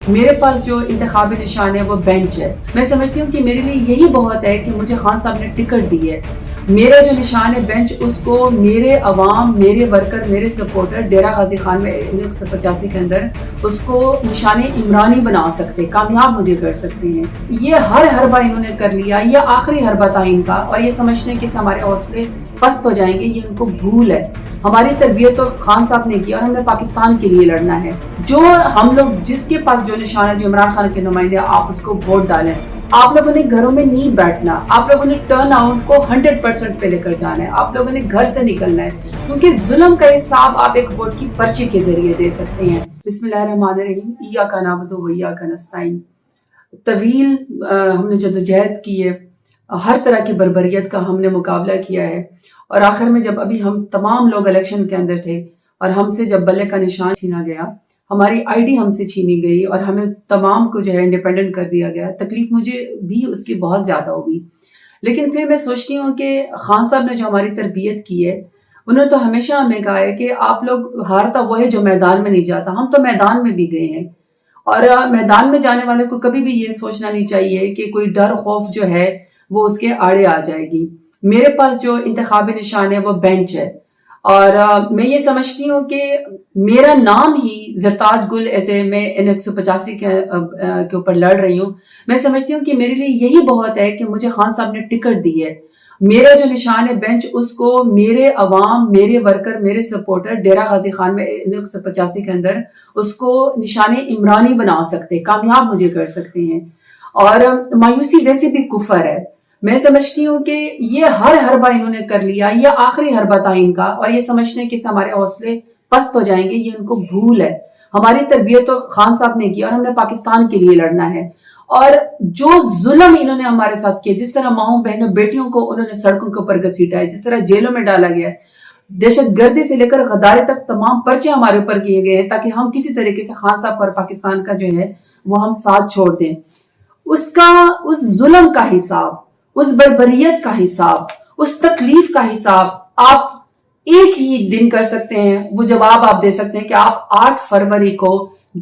میرے پاس جو انتخابی نشان ہے وہ بینچ ہے۔ میں سمجھتی ہوں کہ میرے لیے یہی بہت ہے کہ مجھے خان صاحب نے ٹکٹ دی ہے۔ میرا جو نشان ہے بینچ، اس کو میرے عوام، میرے ورکر، میرے سپورٹر ڈیرہ غازی خان میں 1985 کے اندر اس کو نشان عمرانی بنا سکتے، کامیاب مجھے کر سکتے ہیں۔ یہ ہر حربہ انہوں نے کر لیا، یہ آخری حربہ تھا ان کا، اور یہ سمجھتے ہیں کہ ہمارے حوصلے پست ہو جائیں گے، یہ ان کو بھول ہے۔ ہماری تربیت تو خان صاحب نے کی اور ہم نے پاکستان کے لیے لڑنا ہے۔ جو ہم لوگ جس کے پاس جو نشان ہے، جو عمران خان کے نمائندے، آپ اس کو ووٹ ڈالیں۔ آپ لوگوں نے گھروں میں نہیں بیٹھنا، آپ لوگوں نے ٹرن آؤٹ کو 100% پہ لے کر جانا ہے، آپ لوگوں نے گھر سے نکلنا ہے، کیونکہ ظلم کا حساب آپ ایک ووٹ کی پرچی کے ذریعے دے سکتے ہیں۔ بسم اللہ الرحمن الرحیم، ایاک نعبد و ایاک نستعین۔ طویل ہم نے جدوجہد کی ہے، ہر طرح کی بربریت کا ہم نے مقابلہ کیا ہے، اور آخر میں جب ابھی ہم تمام لوگ الیکشن کے اندر تھے اور ہم سے جب بلے کا نشان چھینا گیا، ہماری آئی ڈی ہم سے چھینی گئی اور ہمیں تمام کو جو ہے انڈیپینڈنٹ کر دیا گیا، تکلیف مجھے بھی اس کی بہت زیادہ ہوگی۔ لیکن پھر میں سوچتی ہوں کہ خان صاحب نے جو ہماری تربیت کی ہے، انہوں نے تو ہمیشہ ہمیں کہا ہے کہ آپ لوگ، ہارتا وہ ہے جو میدان میں نہیں جاتا۔ ہم تو میدان میں بھی گئے ہیں، اور میدان میں جانے والے کو کبھی بھی یہ سوچنا نہیں چاہیے کہ کوئی ڈر خوف جو ہے وہ اس کے آڑے آ جائے گی۔ میرے پاس جو انتخابی نشان ہے وہ بینچ ہے، اور میں یہ سمجھتی ہوں کہ میرا نام ہی زرتاج گل، ایسے میں 1985 کے اوپر لڑ رہی ہوں، میں سمجھتی ہوں کہ میرے لیے یہی بہت ہے کہ مجھے خان صاحب نے ٹکٹ دی ہے۔ میرا جو نشان ہے بینچ، اس کو میرے عوام، میرے ورکر، میرے سپورٹر ڈیرہ غازی خان میں 1985 کے اندر اس کو نشان عمرانی بنا سکتے، کامیاب مجھے کر سکتے ہیں۔ اور مایوسی ویسے بھی کفر ہے۔ میں سمجھتی ہوں کہ یہ ہر حربہ انہوں نے کر لیا، یہ آخری حربہ تھا ان کا، اور یہ سمجھتے ہیں کہ ہمارے حوصلے پست ہو جائیں گے، یہ ان کو بھول ہے۔ ہماری تربیت تو خان صاحب نے کی اور ہم نے پاکستان کے لیے لڑنا ہے، اور جو ظلم انہوں نے ہمارے ساتھ کیا، جس طرح ماؤں بہنوں بیٹیوں کو انہوں نے سڑکوں کے اوپر گھسیٹا ہے، جس طرح جیلوں میں ڈالا گیا ہے، دہشت گردی سے لے کر غداری تک تمام پرچے ہمارے اوپر کیے گئے ہیں تاکہ ہم کسی طریقے سے خان صاحب اور پاکستان کا جو ہے وہ ہم ساتھ چھوڑ دیں۔ اس ظلم کا حساب، اس بربریت کا حساب، اس تکلیف کا حساب آپ ایک ہی دن کر سکتے ہیں۔ وہ جواب آپ دے سکتے ہیں کہ آپ 8 فروری کو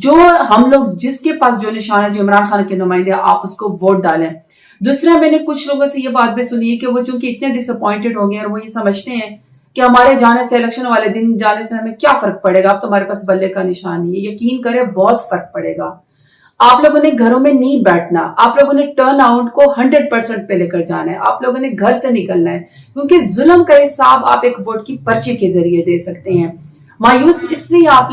جو ہم لوگ جس کے پاس جو نشان ہے، جو عمران خان کے نمائندے، آپ اس کو ووٹ ڈالیں۔ دوسرا، میں نے کچھ لوگوں سے یہ بات بھی سنی ہے کہ وہ چونکہ اتنے ڈس اپوائنٹڈ ہو گئے اور وہ یہ سمجھتے ہیں کہ ہمارے جانے سے، الیکشن والے دن جانے سے ہمیں کیا فرق پڑے گا، اب تو ہمارے پاس بلے کا نشان ہی ہے۔ یقین کریں بہت فرق پڑے گا۔ آپ لوگوں نے گھروں میں نہیں بیٹھنا، آپ لوگوں نے ٹرن آؤٹ کو 100% پہ لے کر جانا ہے، آپ لوگوں نے گھر سے نکلنا ہے، کیونکہ ظلم کا حساب آپ ایک ووٹ کی پرچی کے ذریعے دے سکتے ہیں۔ مایوس اس لیے آپ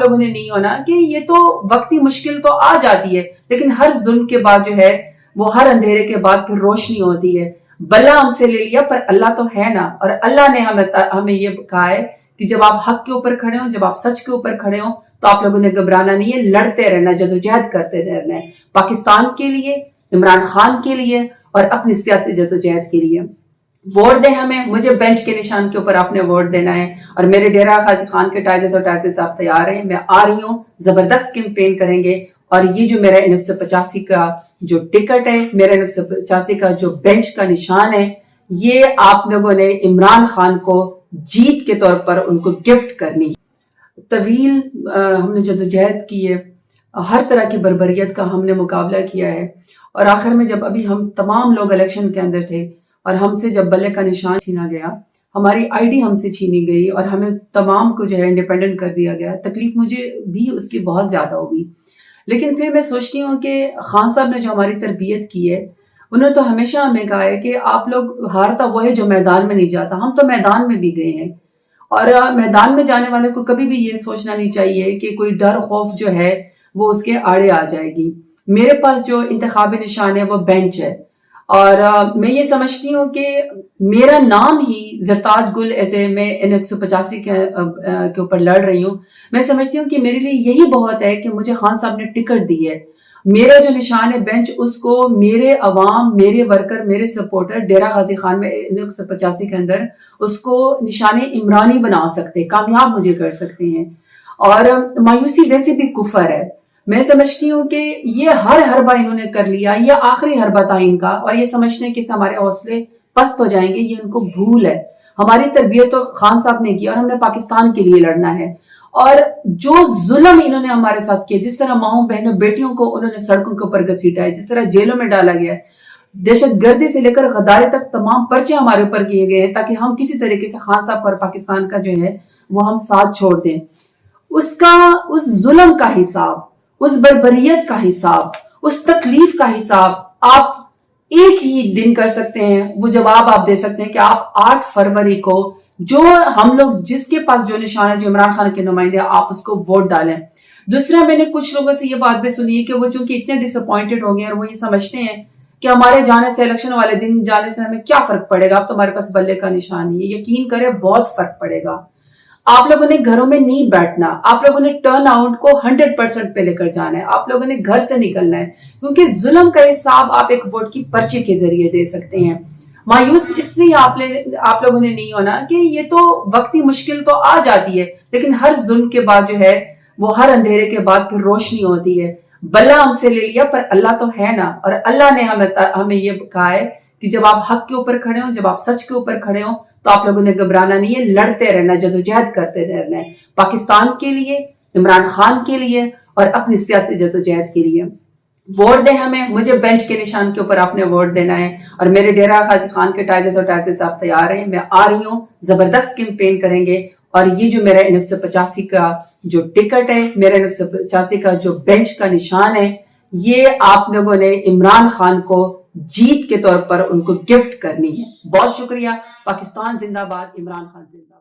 لوگوں نے نہیں ہونا کہ یہ تو وقتی مشکل تو آ جاتی ہے، لیکن ہر ظلم کے بعد جو ہے وہ ہر اندھیرے کے بعد پھر روشنی ہوتی ہے۔ بلا ہم سے لے لیا پر اللہ تو ہے نا، اور اللہ نے ہمیں یہ کہا ہے کہ جب آپ حق کے اوپر کھڑے ہوں، جب آپ سچ کے اوپر کھڑے ہوں، تو آپ لوگوں نے گھبرانا نہیں ہے، لڑتے رہنا، جدوجہد کرتے رہنا ہے، پاکستان کے لیے، عمران خان کے لیے، اور اپنی سیاسی جدوجہد کے لیے۔ ووٹ دیں ہمیں، مجھے بینچ کے نشان کے اوپر آپ نے ووٹ دینا ہے، اور میرے ڈیرہ غازی خان کے ٹائگرز اور ٹائگرز آپ تیار ہیں، میں آ رہی ہوں، زبردست کیمپین کریں گے، اور یہ جو میرا 1985 کا جو ٹکٹ ہے، میرا 1985 کا جو بینچ کا نشان ہے، یہ آپ لوگوں نے عمران خان کو جیت کے طور پر ان کو گفٹ کرنی ہے۔ طویل ہم نے جدوجہد کی ہے، ہر طرح کی بربریت کا ہم نے مقابلہ کیا ہے، اور آخر میں جب ابھی ہم تمام لوگ الیکشن کے اندر تھے اور ہم سے جب بلے کا نشان چھینا گیا، ہماری آئی ڈی ہم سے چھینی گئی اور ہمیں تمام کو جو ہے انڈیپینڈنٹ کر دیا گیا، تکلیف مجھے بھی اس کی بہت زیادہ ہوگی۔ لیکن پھر میں سوچتی ہوں کہ خان صاحب نے جو ہماری تربیت کی ہے، انہوں نے تو ہمیشہ ہمیں کہا ہے کہ آپ لوگ، ہارتا وہ ہے جو میدان میں نہیں جاتا۔ ہم تو میدان میں بھی گئے ہیں، اور میدان میں جانے والے کو کبھی بھی یہ سوچنا نہیں چاہیے کہ کوئی ڈر خوف جو ہے وہ اس کے آڑے آ جائے گی۔ میرے پاس جو انتخابی نشان ہے وہ بینچ ہے، اور میں یہ سمجھتی ہوں کہ میرا نام ہی زرتاج گل، ایسے میں 1985 کے اوپر لڑ رہی ہوں، میں سمجھتی ہوں کہ میرے لیے یہی بہت ہے کہ مجھے خان صاحب نے ٹکٹ دی ہے۔ میرا جو نشان ہے بینچ، اس کو میرے عوام، میرے ورکر، میرے سپورٹر ڈیرہ غازی خان میں 1985 کے اندر اس کو نشان عمرانی بنا سکتے، کامیاب مجھے کر سکتے ہیں۔ اور مایوسی ویسے بھی کفر ہے۔ میں سمجھتی ہوں کہ یہ ہر حربہ انہوں نے کر لیا، یہ آخری حربہ تھا ان کا، اور یہ سمجھتے ہیں کہ ہمارے حوصلے پست ہو جائیں گے، یہ ان کو بھول ہے۔ ہماری تربیت تو خان صاحب نے کی اور ہم نے پاکستان کے لیے لڑنا ہے، اور جو ظلم انہوں نے ہمارے ساتھ کیا، جس طرح ماؤں بہنوں بیٹیوں کو انہوں نے سڑکوں کے اوپر گھسیٹا ہے، جس طرح جیلوں میں ڈالا گیا ہے، دہشت گردی سے لے کر غداری تک تمام پرچے ہمارے اوپر کیے گئے ہیں تاکہ ہم کسی طریقے سے خان صاحب اور پاکستان کا جو ہے وہ ہم ساتھ چھوڑ دیں. اس ظلم کا حساب، اس بربریت کا حساب، اس تکلیف کا حساب آپ ایک ہی دن کر سکتے ہیں. وہ جواب آپ دے سکتے ہیں کہ آپ 8 فروری کو جو ہم لوگ جس کے پاس جو نشان ہے، جو عمران خان کے نمائندے، آپ اس کو ووٹ ڈالیں. دوسرا، میں نے کچھ لوگوں سے یہ بات بھی سنی ہے کہ وہ چونکہ اتنے ڈس اپوائنٹڈ ہو گئے اور وہ یہ سمجھتے ہیں کہ ہمارے جانے سے، الیکشن والے دن جانے سے ہمیں کیا فرق پڑے گا، اب تو ہمارے پاس بلے کا نشان ہے. یقین کریں بہت فرق پڑے گا. آپ لوگوں نے گھروں میں نہیں بیٹھنا، آپ لوگوں نے ٹرن آؤٹ کو 100% پہ لے کر جانا ہے، آپ لوگوں نے گھر سے نکلنا ہے، کیونکہ ظلم کا حساب آپ ایک ووٹ کی پرچی کے ذریعے دے سکتے ہیں. مایوس اس لیے آپ لوگوں نے نہیں ہونا کہ یہ تو وقتی مشکل تو آ جاتی ہے، لیکن ہر ظلم کے بعد جو ہے وہ ہر اندھیرے کے بعد پھر روشنی ہوتی ہے. بلا ہم سے لے لیا پر اللہ تو ہے نا، اور اللہ نے ہمیں یہ کہا ہے کہ جب آپ حق کے اوپر کھڑے ہوں، جب آپ سچ کے اوپر کھڑے ہوں تو آپ لوگوں نے گھبرانا نہیں ہے، لڑتے رہنا، جدوجہد کرتے رہنا ہے پاکستان کے لیے، عمران خان کے لیے اور اپنی سیاسی جدوجہد کے لیے. ووٹ دیں ہمیں، مجھے بینچ کے نشان کے اوپر آپ نے ووٹ دینا ہے. اور میرے ڈیرہ غازی خان کے ٹائگرز اور ٹائگرز آپ تیار ہیں، میں آ رہی ہوں، زبردست کیمپین کریں گے. اور یہ جو میرا 1985 کا جو ٹکٹ ہے، میرا 1985 کا جو بینچ کا نشان ہے، یہ آپ لوگوں نے عمران خان کو جیت کے طور پر ان کو گفٹ کرنی ہے. بہت شکریہ. پاکستان زندہ باد، عمران خان زندہ باد.